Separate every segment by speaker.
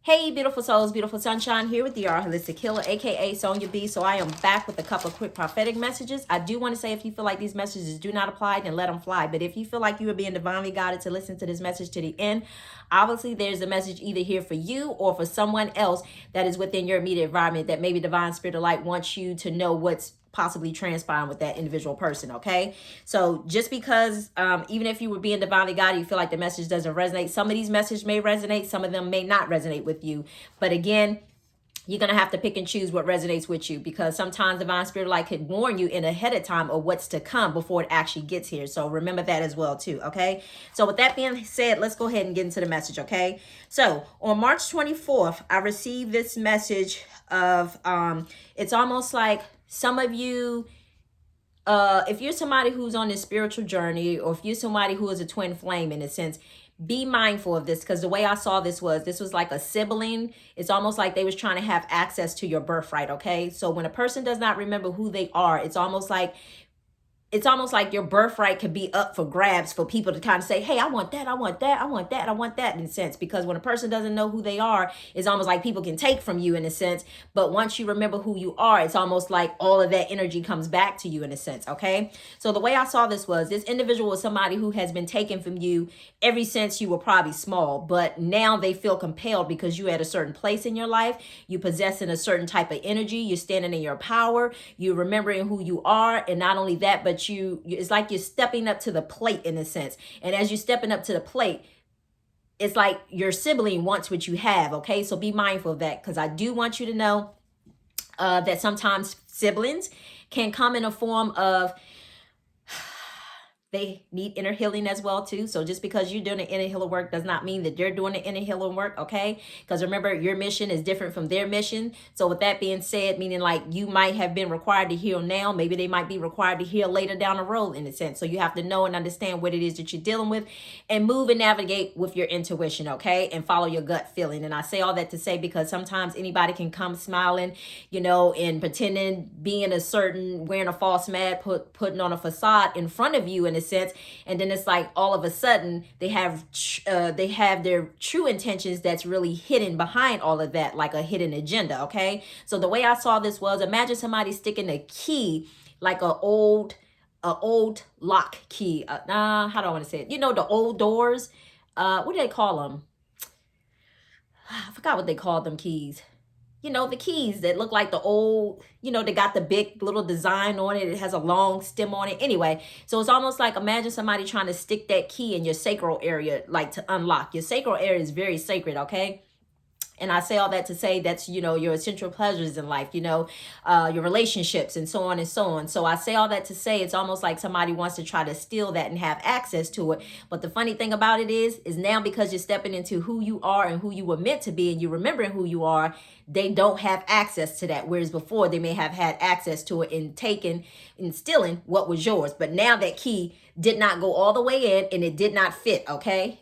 Speaker 1: Hey, beautiful souls, beautiful sunshine, here with the Holistic Healer, aka Sonia B. So I am back with a couple of quick prophetic messages. I do want to say, if you feel like these messages do not apply, then let them fly. But if you feel like you are being divinely guided to listen to this message to the end, obviously there's a message either here for you or for someone else that is within your immediate environment that maybe Divine Spirit of Light wants you to know what's possibly transpiring with that individual person. Okay, so just because even if you were being divinely guided, you feel like the message doesn't resonate, some of these messages may resonate, some of them may not resonate with you. But again, you're going to have to pick and choose what resonates with you, because sometimes Divine Spirit Light could warn you in ahead of time of what's to come before it actually gets here. So remember that as well too. Okay, so with that being said, let's go ahead and get into the message. Okay, so on March 24th, I received this message of it's almost like some of you, if you're somebody who's on this spiritual journey, or if you're somebody who is a twin flame in a sense, be mindful of this, because the way I saw this was like a sibling. It's almost like they was trying to have access to your birthright. Okay, so when a person does not remember who they are, it's almost like your birthright could be up for grabs for people to kind of say, hey, I want that, I want that, I want that, I want that, in a sense. Because when a person doesn't know who they are, it's almost like people can take from you in a sense. But once you remember who you are, it's almost like all of that energy comes back to you in a sense. Okay, so the way I saw this was, this individual was somebody who has been taken from you ever since you were probably small, but now they feel compelled because you at a certain place in your life, you possessing a certain type of energy, you're standing in your power, you're remembering who you are. And not only that, but it's like you're stepping up to the plate in a sense. And as you're stepping up to the plate, it's like your sibling wants what you have. Okay, so be mindful of that, because I do want you to know that sometimes siblings can come in a form of, they need inner healing as well too. So just because you're doing the inner healing work does not mean that they're doing the inner healing work. Okay, because remember, your mission is different from their mission. So with that being said, meaning like you might have been required to heal now, maybe they might be required to heal later down the road in a sense. So you have to know and understand what it is that you're dealing with, and move and navigate with your intuition. Okay, and follow your gut feeling. And I say all that to say, because sometimes anybody can come smiling, and pretending, being a certain, wearing a false mask, putting on a facade in front of you in a sense. And then it's like all of a sudden they have their true intentions that's really hidden behind all of that, like a hidden agenda. Okay, so the way I saw this was, imagine somebody sticking a key, like a old lock key, how do I want to say it, the old doors, what do they call them? I forgot what they call them keys. The keys that look like the old, they got the big little design on it. It has a long stem on it. Anyway, so it's almost like, imagine somebody trying to stick that key in your sacral area, like to unlock. Your sacral area is very sacred, okay? And I say all that to say that's, your essential pleasures in life, your relationships and so on and so on. So I say all that to say, it's almost like somebody wants to try to steal that and have access to it. But the funny thing about it is now, because you're stepping into who you are and who you were meant to be, and you're remembering who you are, they don't have access to that. Whereas before, they may have had access to it and taken and stealing what was yours. But now that key did not go all the way in, and it did not fit, okay?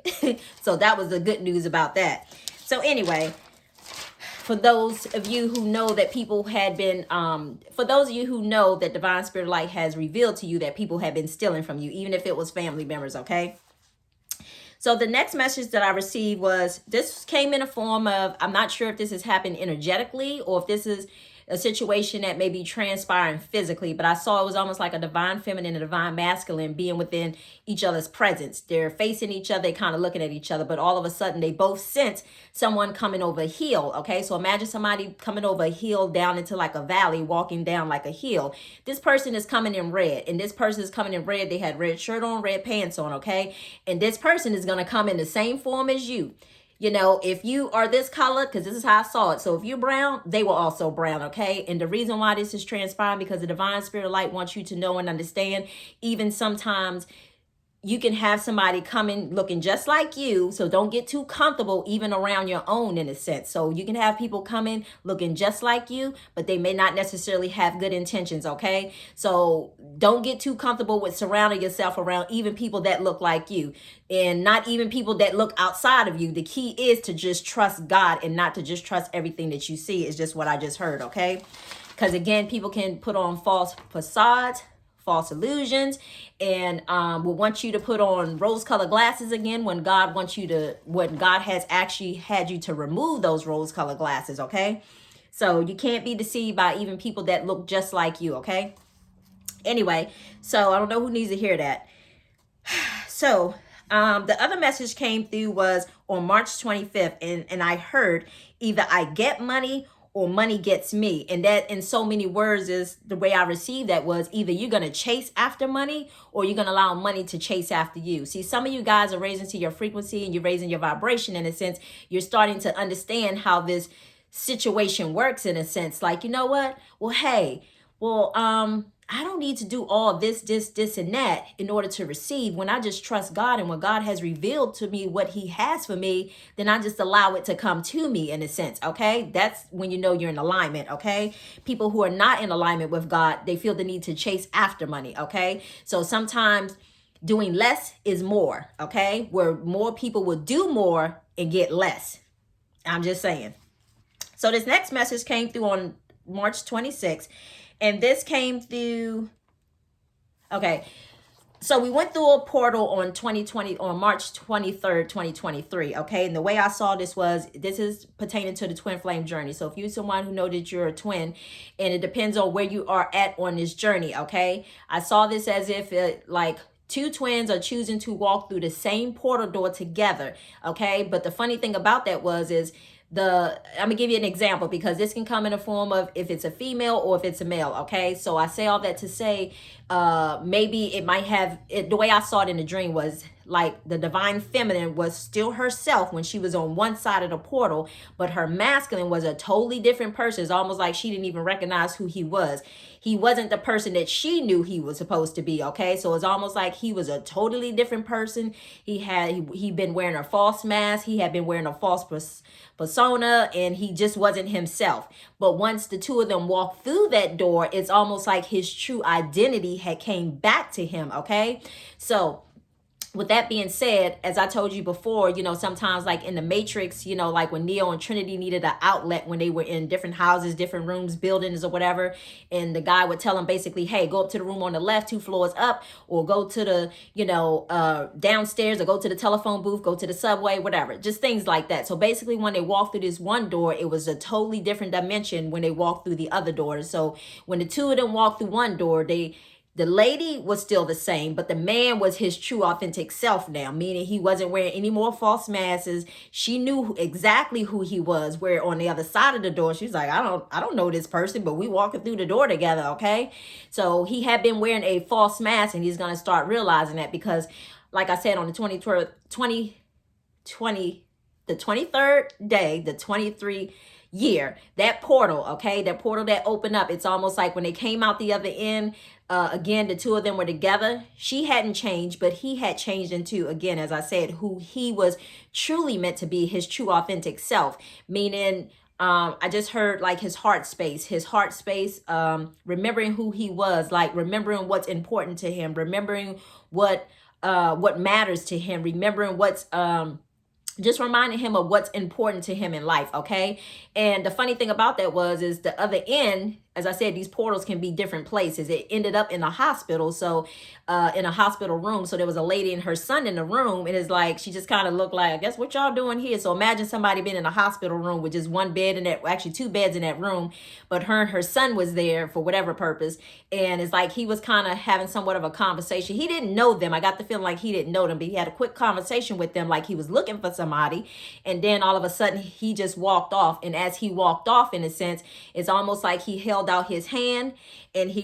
Speaker 1: So that was the good news about that. So anyway, for those of you who know that people had been, for those of you who know that Divine Spirit Light has revealed to you that people have been stealing from you, even if it was family members, okay? So the next message that I received was, this came in a form of, I'm not sure if this has happened energetically or if this is a situation that may be transpiring physically, but I saw it was almost like a divine feminine and a divine masculine being within each other's presence. They're facing each other, they kind of looking at each other, but all of a sudden they both sense someone coming over a hill. Okay, so imagine somebody coming over a hill down into like a valley, walking down like a hill. This person is coming in red, and this person is coming in red. They had red shirt on, red pants on, okay? And this person is going to come in the same form as you. If you are this color, because this is how I saw it. So if you're brown, they were also brown, okay? And the reason why this is transpiring, because the Divine Spirit of Light wants you to know and understand, even sometimes you can have somebody coming looking just like you. So don't get too comfortable even around your own in a sense. So you can have people coming looking just like you, but they may not necessarily have good intentions, okay? So don't get too comfortable with surrounding yourself around even people that look like you, and not even people that look outside of you. The key is to just trust God and not to just trust everything that you see. Is just what I just heard, okay? Because again, people can put on false facades, false illusions, and will want you to put on rose-colored glasses again when God wants you to, when God has actually had you to remove those rose-colored glasses, okay? So you can't be deceived by even people that look just like you, okay? Anyway, so I don't know who needs to hear that. So the other message came through was on March 25th, and I heard either I get money or money gets me. And that in so many words is the way I received that was either you're going to chase after money or you're going to allow money to chase after you. See, some of you guys are raising to your frequency and you're raising your vibration in a sense. You're starting to understand how this situation works in a sense. Like, you know what? Well, hey, I don't need to do all this, and that in order to receive. When I just trust God and when God has revealed to me what he has for me, then I just allow it to come to me in a sense, okay? That's when you know you're in alignment, okay? People who are not in alignment with God, they feel the need to chase after money, okay? So sometimes doing less is more, okay? Where more people will do more and get less. I'm just saying. So this next message came through on March 26th. And this came through, okay, so we went through a portal on March 23rd, 2023, okay? And the way I saw this was, this is pertaining to the twin flame journey. So if you're someone who knows that you're a twin, and it depends on where you are at on this journey, okay? I saw this as if like two twins are choosing to walk through the same portal door together, okay? But the funny thing about that is I'm gonna give you an example because this can come in a form of if it's a female or if it's a male, okay? So I say all that to say maybe it might have the way I saw it in the dream was like the divine feminine was still herself when she was on one side of the portal, but her masculine was a totally different person. It's almost like she didn't even recognize who he was. He wasn't the person that she knew he was supposed to be, okay? So it's almost like he was a totally different person. He'd been wearing a false mask. He had been wearing a false persona, and he just wasn't himself. But once the two of them walked through that door, it's almost like his true identity had came back to him, okay? So with that being said, as I told you before, you know, sometimes like in the Matrix, you know, like when Neo and Trinity needed an outlet when they were in different houses, different rooms, buildings or whatever. And the guy would tell them basically, hey, go up to the room on the left, 2 floors up, or go to the, you know, downstairs, or go to the telephone booth, go to the subway, whatever, just things like that. So basically when they walked through this one door, it was a totally different dimension when they walked through the other doors. So when the two of them walked through one door, the lady was still the same, but the man was his true authentic self now, meaning he wasn't wearing any more false masks. She knew exactly who he was, where on the other side of the door, she's like, I don't know this person, but we walking through the door together, okay? So he had been wearing a false mask, and he's going to start realizing that because, like I said, on the 23rd day, the 23 year, that portal, okay, that portal that opened up, it's almost like when they came out the other end, again, the two of them were together. She hadn't changed, but he had changed into, again, as I said, who he was truly meant to be, his true authentic self, meaning I just heard like his heart space, remembering who he was, like remembering what's important to him, remembering what matters to him, remembering what's just reminding him of what's important to him in life, okay? And the funny thing about that is the other end, as I said, these portals can be different places. It ended up in a hospital, so in a hospital room. So there was a lady and her son in the room, and it's like she just kind of looked like, I guess what y'all doing here? So imagine somebody being in a hospital room with just one bed in that, actually 2 beds in that room, but her and her son was there for whatever purpose. And it's like he was kind of having somewhat of a conversation. He didn't know them. I got the feeling like he didn't know them, but he had a quick conversation with them, like he was looking for somebody. And then all of a sudden he just walked off. And as he walked off, in a sense, it's almost like he held out his hand and he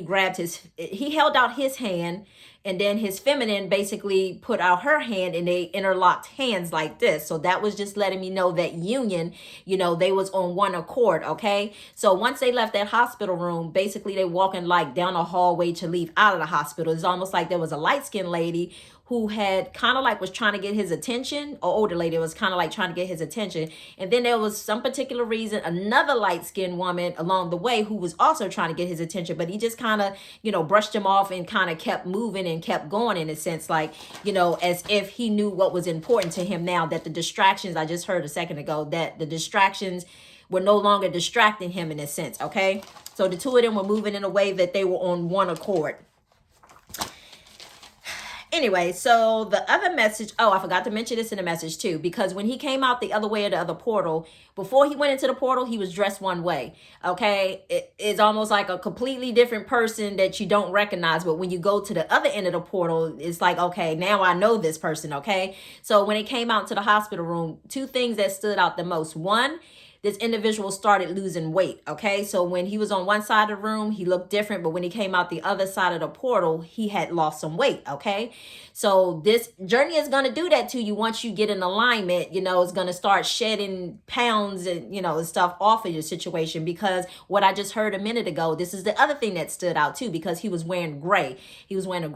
Speaker 1: held out his hand, and then his feminine basically put out her hand, and they interlocked hands like this. So that was just letting me know that union, you know, they was on one accord, okay? So once they left that hospital room, basically they walking like down a hallway to leave out of the hospital. It's almost like there was a light-skinned lady who had kind of like was trying to get his attention, or older lady was kind of like trying to get his attention. And then there was some particular reason, another light-skinned woman along the way who was also trying to get his attention, but he just kind of, you know, brushed him off and kind of kept moving and kept going, in a sense, like, you know, as if he knew what was important to him now, that the distractions, I just heard a second ago, that the distractions were no longer distracting him, in a sense, okay? So the two of them were moving in a way that they were on one accord. Anyway, so the other message, oh, I forgot to mention this in the message too, because when he came out the other way of the other portal, before he went into the portal, he was dressed one way. Okay. It's almost like a completely different person that you don't recognize. But when you go to the other end of the portal, it's like, okay, now I know this person. Okay. So when it came out to the hospital room, two things that stood out the most. One, this individual started losing weight. Okay. So when he was on one side of the room, he looked different. But when he came out the other side of the portal, he had lost some weight. Okay. So this journey is going to do that to you once you get in alignment. You know, it's going to start shedding pounds and, you know, stuff off of your situation, because what I just heard a minute ago, this is the other thing that stood out too, because he was wearing gray. He was wearing a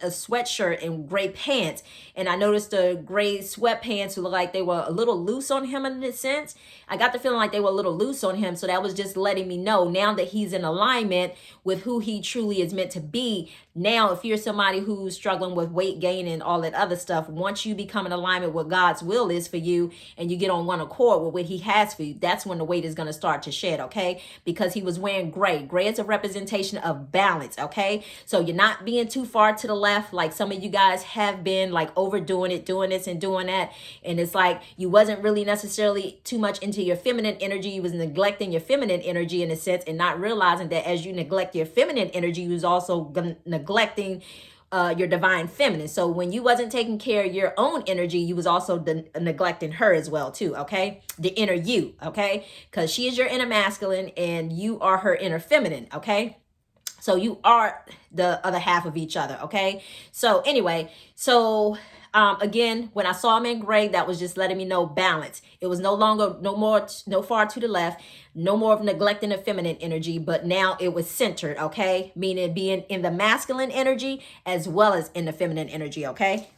Speaker 1: sweatshirt and gray pants, and I noticed the gray sweatpants looked like they were a little loose on him in a sense. I got the feeling like they were a little loose on him, so that was just letting me know now that he's in alignment with who he truly is meant to be. Now, if you're somebody who's struggling with weight gain and all that other stuff, once you become in alignment with God's will is for you and you get on one accord with what he has for you, that's when the weight is going to start to shed, okay? Because he was wearing gray. Gray is a representation of balance, okay? So you're not being too far to the left like some of you guys have been, like overdoing it, doing this and doing that. And it's like you wasn't really necessarily too much into your feminine energy. You was neglecting your feminine energy in a sense, and not realizing that as you neglect your feminine energy, you was also neglecting your divine feminine. So when you wasn't taking care of your own energy, you was also neglecting her as well too, okay? The inner you, okay? Because she is your inner masculine and you are her inner feminine, okay? So you are the other half of each other, okay? So anyway, so again, when I saw him in gray, that was just letting me know balance. It was no longer, no far to the left, no more of neglecting the feminine energy, but now it was centered, okay? Meaning being in the masculine energy as well as in the feminine energy, okay?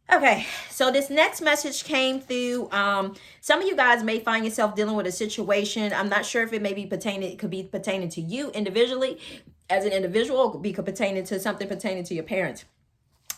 Speaker 1: Okay, so this next message came through. Some of you guys may find yourself dealing with a situation. I'm not sure if it may be pertaining, it could be pertaining to you individually as an individual, or could be pertaining to something pertaining to your parents.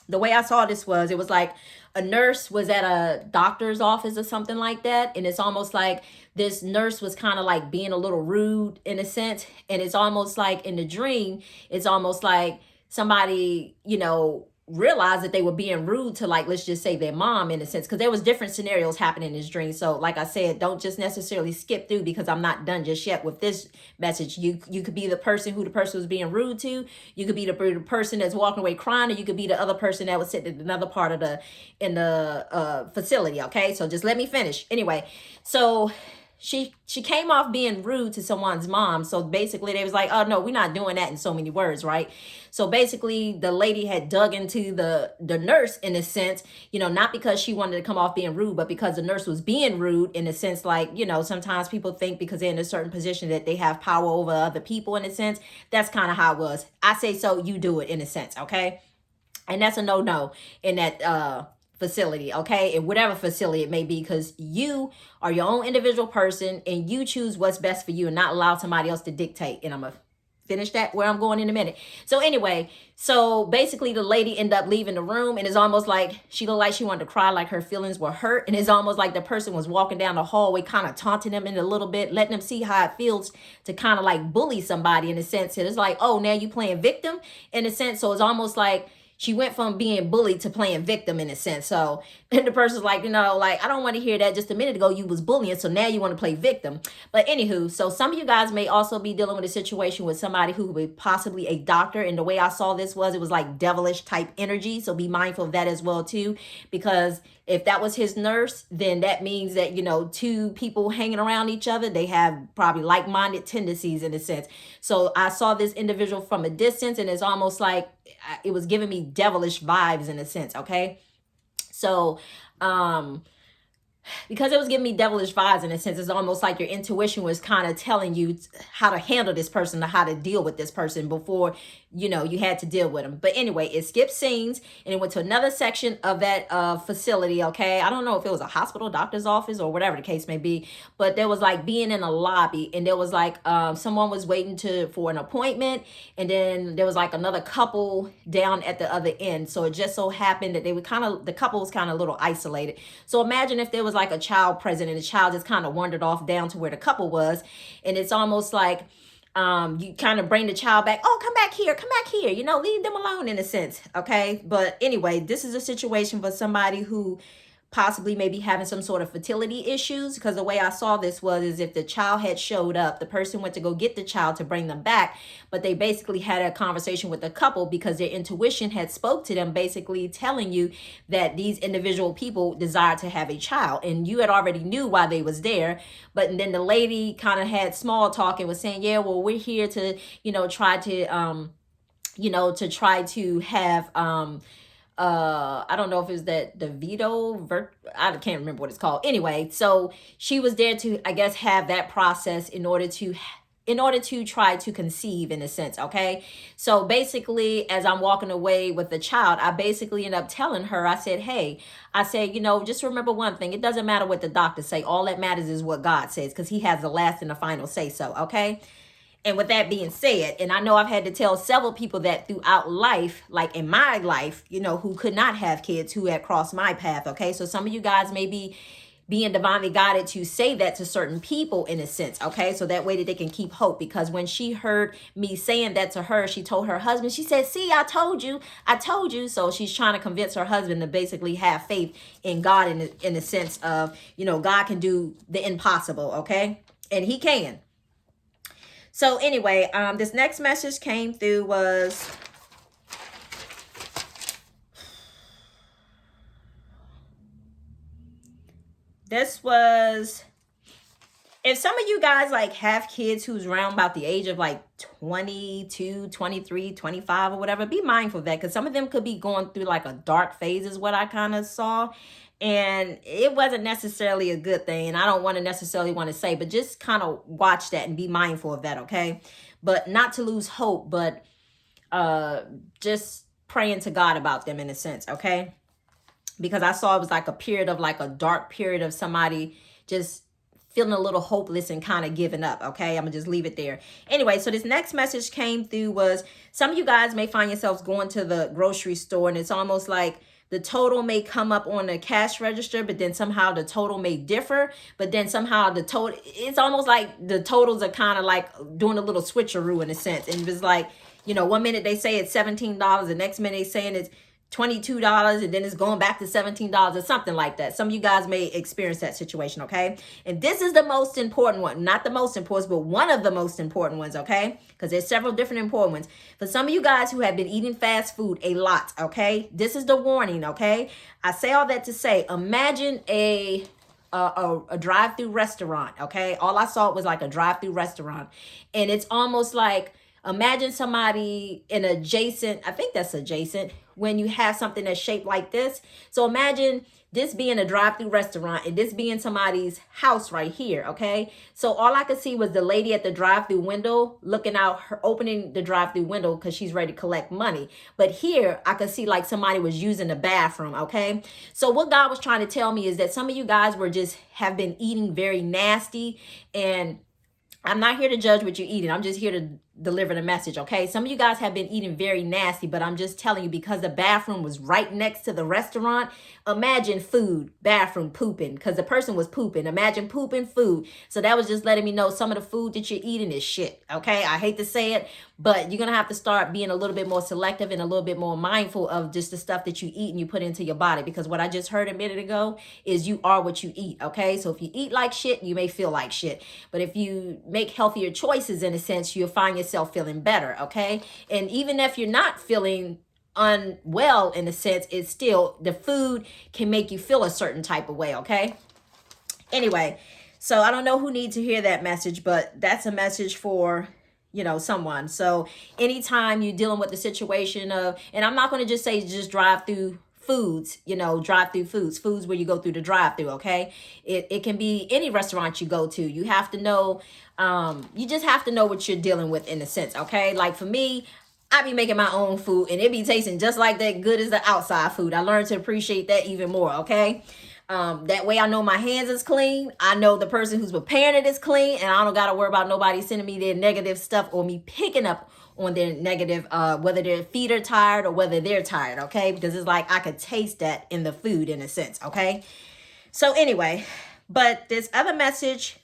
Speaker 1: The way I saw this was, it was like a nurse was at a doctor's office or something like that. And it's almost like this nurse was kind of like being a little rude in a sense. And it's almost like in the dream, it's almost like somebody, you know, realized that they were being rude to, like, let's just say their mom in a sense, because there was different scenarios happening in this dream. So like I said, don't just necessarily skip through, because I'm not done just yet with this message. You could be the person who the person was being rude to. You could be the person that's walking away crying, or you could be the other person that was sitting in another part of the facility. Okay, so just let me finish. Anyway, so she came off being rude to someone's mom. So basically they was like, oh no, we're not doing that, in so many words, right? So basically the lady had dug into the nurse in a sense, you know, not because she wanted to come off being rude, but because the nurse was being rude in a sense. Like, you know, sometimes people think because they're in a certain position that they have power over other people in a sense. That's kind of how it was. I say, so you do it in a sense, okay? And that's a no in that facility, okay? And whatever facility it may be, because you are your own individual person and you choose what's best for you and not allow somebody else to dictate. And I'm gonna finish that where I'm going in a minute. So anyway, so basically the lady ended up leaving the room, and it's almost like she looked like she wanted to cry, like her feelings were hurt. And it's almost like the person was walking down the hallway, kind of taunting them in a little bit, letting them see how it feels to kind of like bully somebody in a sense. And it's like, oh, now you playing victim in a sense. So it's almost like she went from being bullied to playing victim in a sense. So and the person's like, you know, like, I don't want to hear that. Just a minute ago, you was bullying. So now you want to play victim. But anywho, so some of you guys may also be dealing with a situation with somebody who would possibly a doctor. And the way I saw this was, it was like devilish type energy. So be mindful of that as well too, because if that was his nurse, then that means that, you know, two people hanging around each other, they have probably like-minded tendencies in a sense. So I saw this individual from a distance, and it's almost like it was giving me devilish vibes in a sense, okay? So, because it was giving me devilish vibes in a sense, it's almost like your intuition was kind of telling you how to handle this person or how to deal with this person before, you know, you had to deal with them. But anyway, it skipped scenes and it went to another section of that facility, okay? I don't know if it was a hospital, doctor's office, or whatever the case may be, but there was like being in a lobby, and there was like someone was waiting for an appointment, and then there was like another couple down at the other end. So it just so happened that the couple was kind of a little isolated. So imagine if there was like a child present, and the child just kind of wandered off down to where the couple was. And it's almost like you kind of bring the child back. Oh, come back here, you know, leave them alone in a sense. Okay. But anyway, this is a situation for somebody who possibly maybe having some sort of fertility issues, because the way I saw this was is if the child had showed up, the person went to go get the child to bring them back, but they basically had a conversation with the couple because their intuition had spoke to them, basically telling you that these individual people desired to have a child, and you had already knew why they was there. But then the lady kind of had small talk and was saying, yeah, well, we're here to, you know, try to try to have I don't know if it's that the I can't remember what it's called. Anyway, so she was there to, I guess, have that process in order to try to conceive, in a sense. Okay. So basically, as I'm walking away with the child, I basically end up telling her, I said, hey, I said, you know, just remember one thing. It doesn't matter what the doctors say. All that matters is what God says, because he has the last and the final say so. Okay. And with that being said, and I know I've had to tell several people that throughout life, like in my life, you know, who could not have kids, who had crossed my path. Okay. So some of you guys may be being divinely guided to say that to certain people, in a sense. Okay. So that way that they can keep hope. Because when she heard me saying that to her, she told her husband, she said, see, I told you. So she's trying to convince her husband to basically have faith in God, in the sense of, you know, God can do the impossible. Okay. And he can. So anyway, this next message came through was, if some of you guys like have kids who's around about the age of like 22, 23, 25 or whatever, be mindful of that, because some of them could be going through like a dark phase, is what I kind of saw. And it wasn't necessarily a good thing. And I don't want to say, but just kind of watch that and be mindful of that. Okay. But not to lose hope, but just praying to God about them, in a sense. Okay. Because I saw it was like a period of like a dark period of somebody just feeling a little hopeless and kind of giving up. Okay. I'm gonna just leave it there. Anyway, so this next message came through was, some of you guys may find yourselves going to the grocery store, and it's almost like the total may come up on the cash register, but then somehow the total may differ. But then somehow the total, it's almost like the totals are kind of like doing a little switcheroo, in a sense. And it's like, you know, one minute they say it's $17, the next minute they're saying it's $22, and then it's going back to $17 or something like that. Some of you guys may experience that situation. Okay. And this is the most important one, not the most important, but one of the most important ones. Okay. Because there's several different important ones. For some of you guys who have been eating fast food a lot. Okay. This is the warning. Okay. I say all that to say, imagine a drive-through restaurant. Okay. All I saw was like a drive-through restaurant, and it's almost like, imagine somebody in adjacent, I think that's adjacent, when you have something that's shaped like this. So imagine this being a drive-through restaurant and this being somebody's house right here. Okay. So all I could see was the lady at the drive-through window looking out, her opening the drive-through window because she's ready to collect money. But here I could see like somebody was using the bathroom. Okay. So what God was trying to tell me is that some of you guys have been eating very nasty, and I'm not here to judge what you're eating. I'm just here to deliver the message. Okay. Some of you guys have been eating very nasty, but I'm just telling you, because the bathroom was right next to the restaurant. Imagine food, bathroom, pooping, because the person was pooping. Imagine pooping food. So that was just letting me know some of the food that you're eating is shit. Okay. I hate to say it, but you're going to have to start being a little bit more selective and a little bit more mindful of just the stuff that you eat and you put into your body. Because what I just heard a minute ago is you are what you eat. Okay. So if you eat like shit, you may feel like shit. But if you make healthier choices, in a sense, you'll find yourself feeling better. Okay. And even if you're not feeling unwell, in a sense, it's still, the food can make you feel a certain type of way. Okay. Anyway, so I don't know who needs to hear that message, but that's a message for, you know, someone. So anytime you're dealing with the situation of, and I'm not going to just say just drive through foods, you know, drive through foods where you go through the drive through. Okay. It can be any restaurant you go to. You have to know, you just have to know what you're dealing with, in a sense. Okay. Like for me, I be making my own food and it be tasting just like that good as the outside food. I learned to appreciate that even more. Okay. That way I know my hands is clean. I know the person who's preparing it is clean, and I don't got to worry about nobody sending me their negative stuff or me picking up on their negative, whether their feet are tired or whether they're tired. Okay. Because it's like, I could taste that in the food, in a sense. Okay. So anyway, but this other message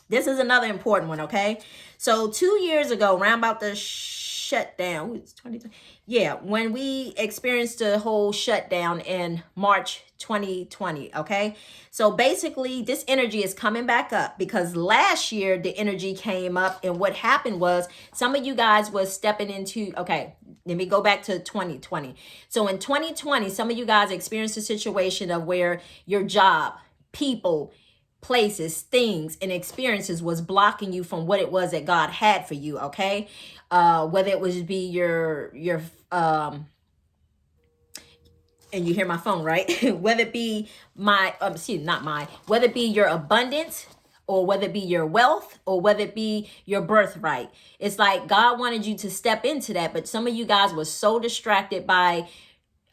Speaker 1: This is another important one, okay? So 2 years ago, around about the shutdown, it's 2020. Yeah, when we experienced the whole shutdown in March 2020, okay? So basically, this energy is coming back up because last year the energy came up, and what happened was some of you guys was stepping into, okay, let me go back to 2020. So in 2020, some of you guys experienced a situation of where your job, people, places, things, and experiences was blocking you from what it was that God had for you, okay? Whether it was be your and you hear my phone, right? Whether it be my not mine, whether it be your abundance, or whether it be your wealth, or whether it be your birthright. It's like God wanted you to step into that, but some of you guys were so distracted by,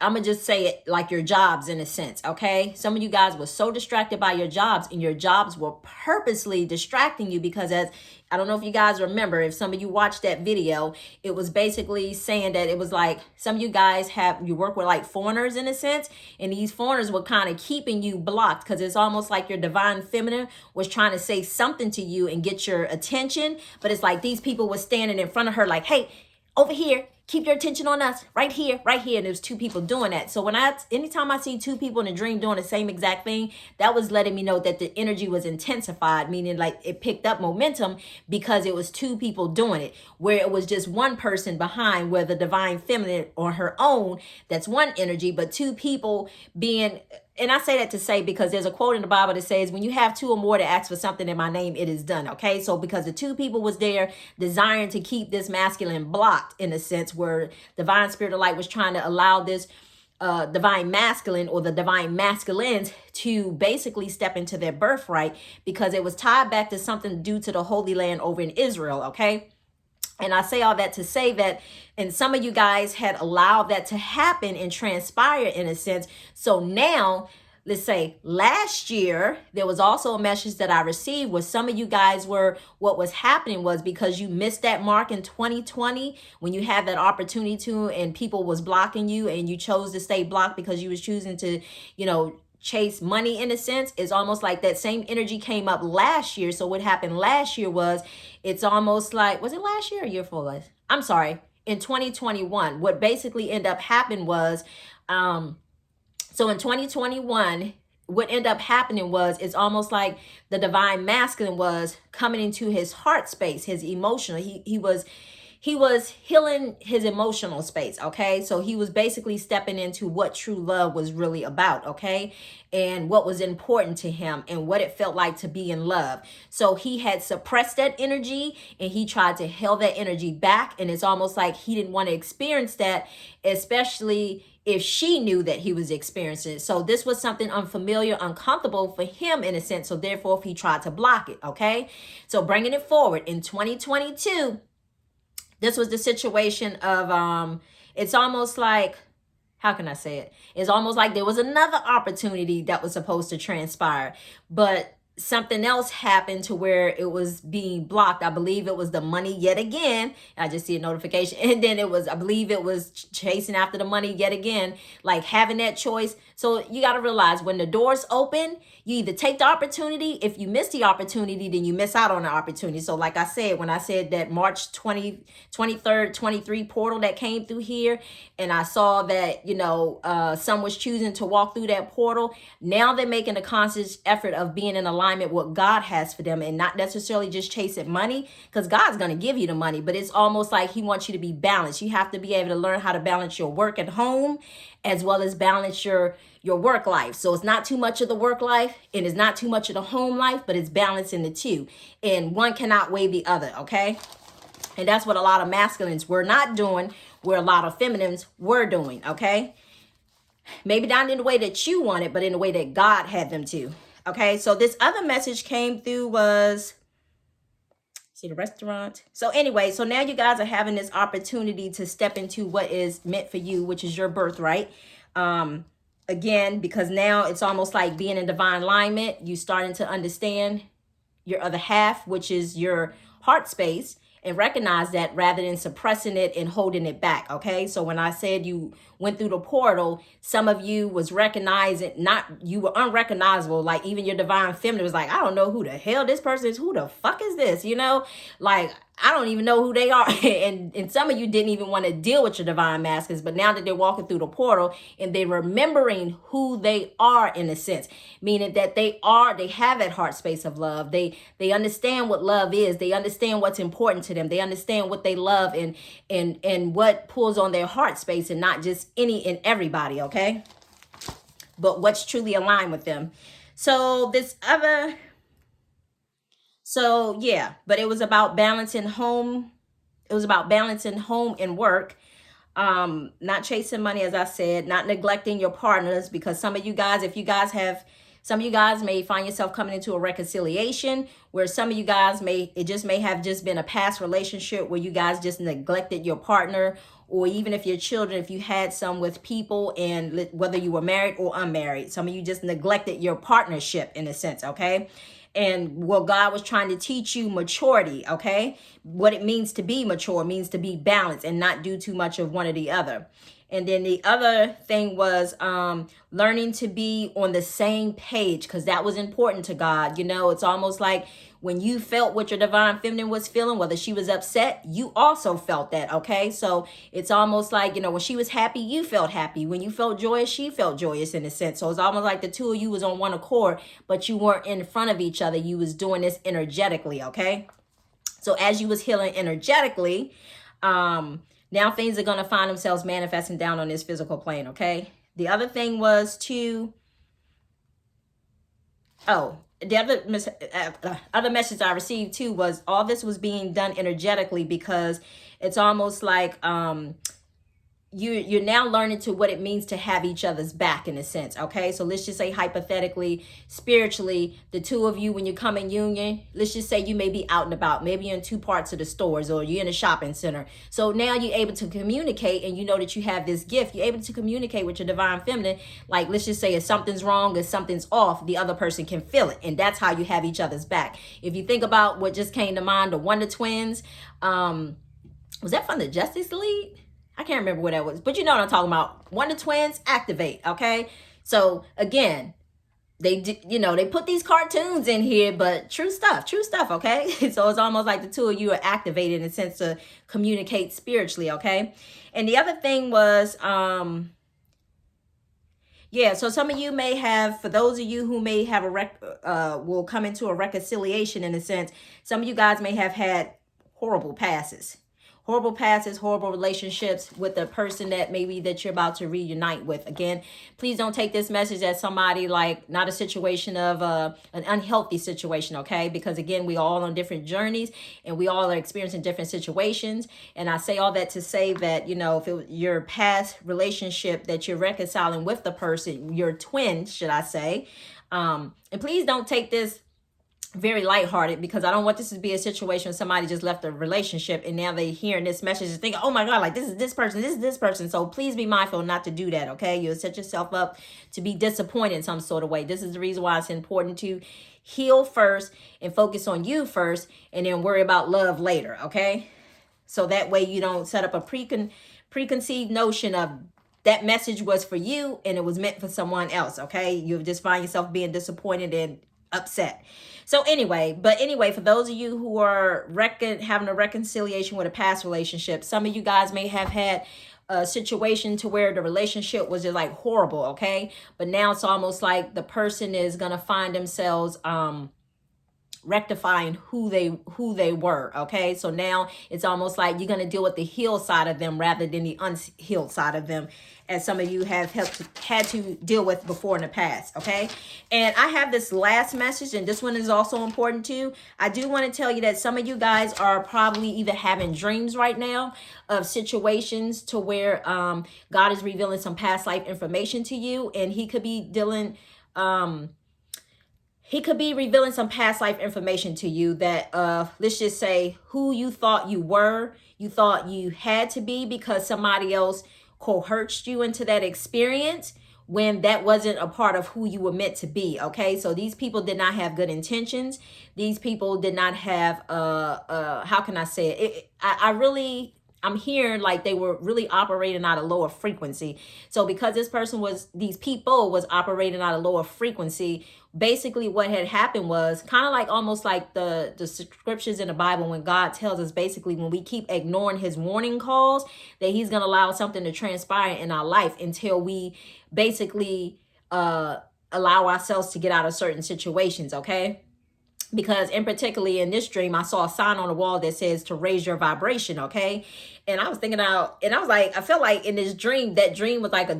Speaker 1: I'm gonna just say it, like your jobs in a sense, okay? Some of you guys were so distracted by your jobs, and your jobs were purposely distracting you because, as I don't know if you guys remember, if some of you watched that video, it was basically saying that it was like some of you guys you work with like foreigners in a sense, and these foreigners were kind of keeping you blocked because it's almost like your divine feminine was trying to say something to you and get your attention, but it's like these people were standing in front of her like, hey, over here, keep your attention on us, right here, right here. And there's two people doing that. So anytime I see two people in a dream doing the same exact thing, that was letting me know that the energy was intensified, meaning like it picked up momentum because it was two people doing it, where it was just one person behind, where the divine feminine on her own, that's one energy, but two people being. And I say that to say, because there's a quote in the Bible that says, when you have two or more to ask for something in my name, it is done. Okay. So because the two people was there desiring to keep this masculine blocked, in a sense, where divine spirit of light was trying to allow this divine masculine, or the divine masculines, to basically step into their birthright, because it was tied back to something due to the Holy Land over in Israel. Okay. And I say all that to say that, and some of you guys had allowed that to happen and transpire in a sense. So now, let's say last year, there was also a message that I received where some of you guys were, what was happening was because you missed that mark in 2020, when you had that opportunity to, and people was blocking you, and you chose to stay blocked because you was choosing to, chase money in a sense. Is almost like that same energy came up last year. So what happened last year was, it's almost like, was it last year or year before? I'm sorry, in 2021, what basically ended up happening was, so in 2021, what ended up happening was, it's almost like the divine masculine was coming into his heart space, his emotional, he was healing his emotional space, okay? So he was basically stepping into what true love was really about, okay? And what was important to him, and what it felt like to be in love. So he had suppressed that energy, and he tried to hold that energy back, and it's almost like he didn't want to experience that, especially if she knew that he was experiencing it. So this was something unfamiliar, uncomfortable for him in a sense. So therefore, he tried to block it, okay? So bringing it forward in 2022, this was the situation of, it's almost like, how can I say it? It's almost like there was another opportunity that was supposed to transpire, but something else happened to where it was being blocked. I believe it was the money yet again. I just see a notification. And then I believe it was chasing after the money yet again, like having that choice. So you got to realize, when the doors open, you either take the opportunity. If you miss the opportunity, then you miss out on the opportunity. So like I said, when I said that March 23rd, 23 portal that came through here, and I saw that, some was choosing to walk through that portal. Now they're making a conscious effort of being in alignment with what God has for them, and not necessarily just chasing money, because God's going to give you the money, but it's almost like he wants you to be balanced. You have to be able to learn how to balance your work at home, as well as balance your work life. So it's not too much of the work life, and it's not too much of the home life, but it's balancing the two, and one cannot weigh the other, okay? And that's what a lot of masculines were not doing, where a lot of feminines were doing, okay? Maybe not in the way that you want it, but in the way that God had them to, okay? So this other message came through was, see, the restaurant. So anyway, so now you guys are having this opportunity to step into what is meant for you, which is your birthright. Again, because now it's almost like being in divine alignment. You starting to understand your other half, which is your heart space, and recognize that rather than suppressing it and holding it back. Okay, so when I said you went through the portal, some of you was recognizing, not, you were unrecognizable. Like even your divine feminine was like, I don't know who the hell this person is. Who the fuck is this? You know, like I don't even know who they are. and some of you didn't even want to deal with your divine masculines, but now that they're walking through the portal and they're remembering who they are in a sense, meaning that they have that heart space of love. They understand what love is. They understand what's important to them. They understand what they love and what pulls on their heart space, and not just any and everybody, okay? But what's truly aligned with them. So yeah, but it was about balancing home. It was about balancing home and work. Not chasing money, as I said, not neglecting your partners, because some of you guys, some of you guys may find yourself coming into a reconciliation where some of you guys may have just been a past relationship where you guys just neglected your partner, or even if your children, if you had some with people, and whether you were married or unmarried, some of you just neglected your partnership in a sense, okay? And what God was trying to teach you, maturity, okay? What it means to be mature means to be balanced and not do too much of one or the other. And then the other thing was learning to be on the same page, because that was important to God. You know, it's almost like when you felt what your divine feminine was feeling, whether she was upset, you also felt that, okay? So it's almost like, you know, when she was happy, you felt happy. When you felt joyous, she felt joyous in a sense. So it's almost like the two of you was on one accord, but you weren't in front of each other. You was doing this energetically, okay? So as you was healing energetically, now things are going to find themselves manifesting down on this physical plane, okay? The other thing was to, the other message I received too was all this was being done energetically, because it's almost like you're now learning to what it means to have each other's back in a sense, okay? So let's just say hypothetically, spiritually, the two of you, when you come in union, let's just say you may be out and about, maybe you're in two parts of the stores, or you're in a shopping center. So now you're able to communicate, and you know that you have this gift. You're able to communicate with your divine feminine. Like, let's just say if something's wrong, if something's off, the other person can feel it. And that's how you have each other's back. If you think about what just came to mind, the Wonder Twins, was that from the Justice League? I can't remember what that was, but you know what I'm talking about. Wonder Twins, activate, okay? So again, they put these cartoons in here, but true stuff, okay? So it's almost like the two of you are activated in a sense to communicate spiritually, okay? And the other thing was, so some of you may have, for those of you who may have will come into a reconciliation in a sense, some of you guys may have had horrible passes, horrible relationships with the person that maybe that you're about to reunite with. Again, please don't take this message as somebody like, not a situation of an unhealthy situation, okay? Because again, we all on different journeys and we all are experiencing different situations. And I say all that to say that, you know, if it was your past relationship that you're reconciling with the person, your twin, should I say, and please don't take this very lighthearted, because I don't want this to be a situation where somebody just left a relationship and now they hearing this message and think, oh my God, like this is this person. So please be mindful not to do that, okay? You'll set yourself up to be disappointed in some sort of way. This is the reason why it's important to heal first and focus on you first, and then worry about love later, okay? So that way you don't set up a preconceived notion of that message was for you and it was meant for someone else, okay? You'll just find yourself being disappointed and upset. So anyway, for those of you who are having a reconciliation with a past relationship, some of you guys may have had a situation to where the relationship was just like horrible, okay? But now it's almost like the person is going to find themselves rectifying who they were, okay? So now it's almost like you're going to deal with the healed side of them rather than the unhealed side of them, as some of you have had to deal with before in the past, okay? And I have this last message, and this one is also important too. I do want to tell you that some of you guys are probably either having dreams right now of situations to where God is revealing some past life information to you, and he could be revealing some past life information to you that, let's just say, who you thought you were, you thought you had to be because somebody else coerced you into that experience, when that wasn't a part of who you were meant to be. Okay, so these people did not have good intentions. These people did not have how can I say it, I'm hearing like they were really operating at a lower frequency. So because these people was operating at a lower frequency, basically what had happened was kind of like almost like the scriptures in the Bible, when God tells us basically when we keep ignoring his warning calls, that he's going to allow something to transpire in our life until we basically allow ourselves to get out of certain situations. Okay, because in particularly in this dream, I saw a sign on the wall that says to raise your vibration. Okay, and I was thinking out, and I was like, I felt like in this dream, that dream was like a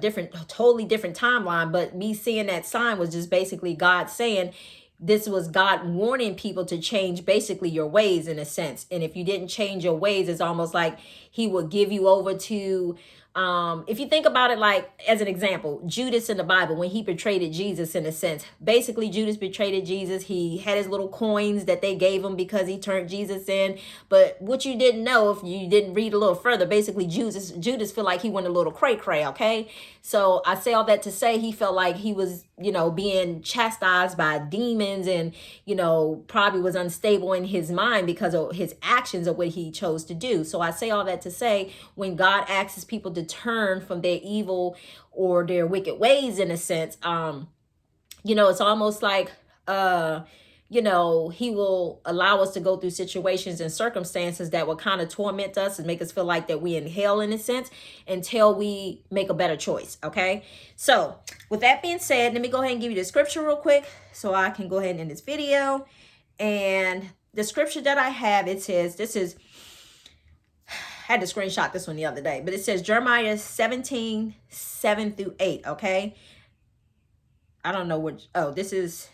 Speaker 1: totally different timeline, but me seeing that sign was just basically God saying this was God warning people to change basically your ways in a sense. And if you didn't change your ways, it's almost like he would give you over to if you think about it, like as an example, Judas in the Bible, when he betrayed Jesus, in a sense, basically Judas betrayed Jesus. He had his little coins that they gave him because he turned Jesus in. But what you didn't know, if you didn't read a little further, basically Judas felt like he went a little cray cray. Okay, so I say all that to say he felt like he was, being chastised by demons, and probably was unstable in his mind because of his actions of what he chose to do. So I say all that to say, when God asks people to turn from their evil or their wicked ways, in a sense, it's almost like he will allow us to go through situations and circumstances that will kind of torment us and make us feel like that we in hell, in a sense, until we make a better choice. Okay, so with that being said, let me go ahead and give you the scripture real quick so I can go ahead and end this video. And the scripture that I have, it says, I had to screenshot this one the other day, but it says Jeremiah 17:7-8. Okay, I don't know which. Oh, this is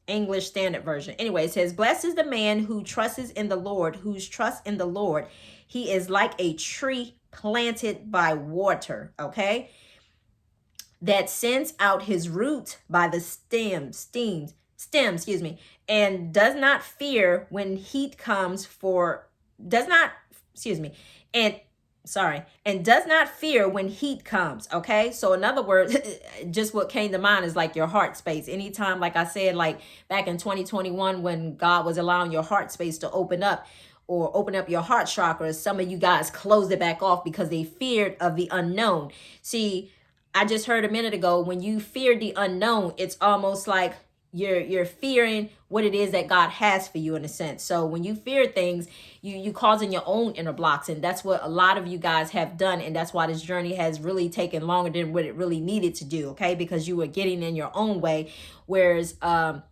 Speaker 1: English Standard Version. Anyway, it says, blessed is the man who trusts in the Lord, whose trust in the Lord. He is like a tree planted by water. Okay, that sends out his root by the stem, excuse me, and does not fear when heat comes and does not fear when heat comes. Okay, so in other words, just what came to mind is like your heart space. Anytime, like I said, like back in 2021, when God was allowing your heart space to open up, or open up your heart chakra, some of you guys closed it back off because they feared of the unknown. See, I just heard a minute ago, when you fear the unknown, it's almost like you're fearing what it is that God has for you, in a sense. So when you fear things, you causing your own inner blocks, and that's what a lot of you guys have done, and that's why this journey has really taken longer than what it really needed to do. Okay, because you were getting in your own way, whereas God,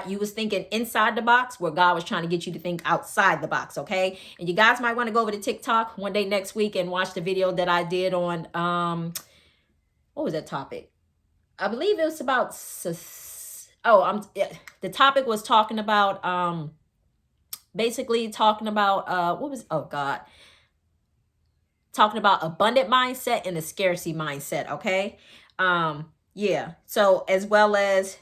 Speaker 1: you was thinking inside the box, where God was trying to get you to think outside the box. Okay, and you guys might want to go over to TikTok one day next week and watch the video that I did on what was that topic? I believe it was about the topic was talking about basically talking about talking about abundant mindset and a scarcity mindset. Okay, so as well as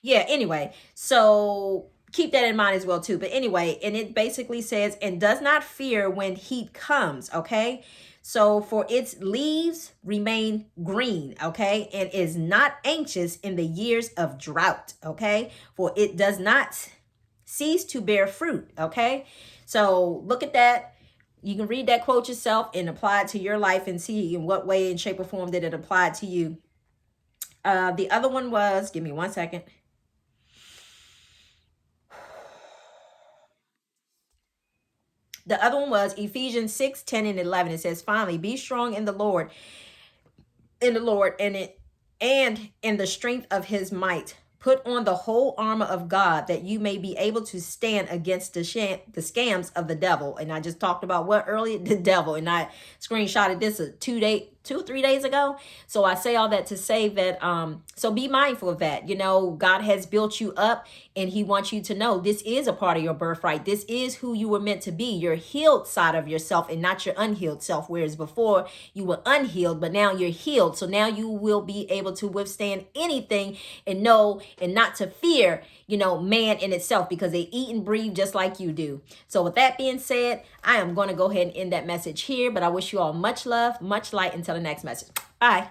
Speaker 1: anyway, so keep that in mind as well too. But anyway, and it basically says, and does not fear when heat comes. Okay, so for its leaves remain green. Okay, and is not anxious in the years of drought. Okay, for it does not cease to bear fruit. Okay, so look at that. You can read that quote yourself and apply it to your life and see in what way and shape or form did it apply to you. The other one was, give me 1 second. The other one was Ephesians 6:10-11. It says, finally, be strong in the Lord, and in the strength of his might. Put on the whole armor of God, that you may be able to stand against the scams of the devil. And I just talked about what earlier? The devil. And I screenshotted this 2 or 3 days ago. So I say all that to say that, so be mindful of that. God has built you up, and he wants you to know this is a part of your birthright. This is who you were meant to be, your healed side of yourself and not your unhealed self. Whereas before you were unhealed, but now you're healed. So now you will be able to withstand anything and know and not to fear, man in itself, because they eat and breathe just like you do. So with that being said, I am going to go ahead and end that message here, but I wish you all much love, much light until until the next message. Bye.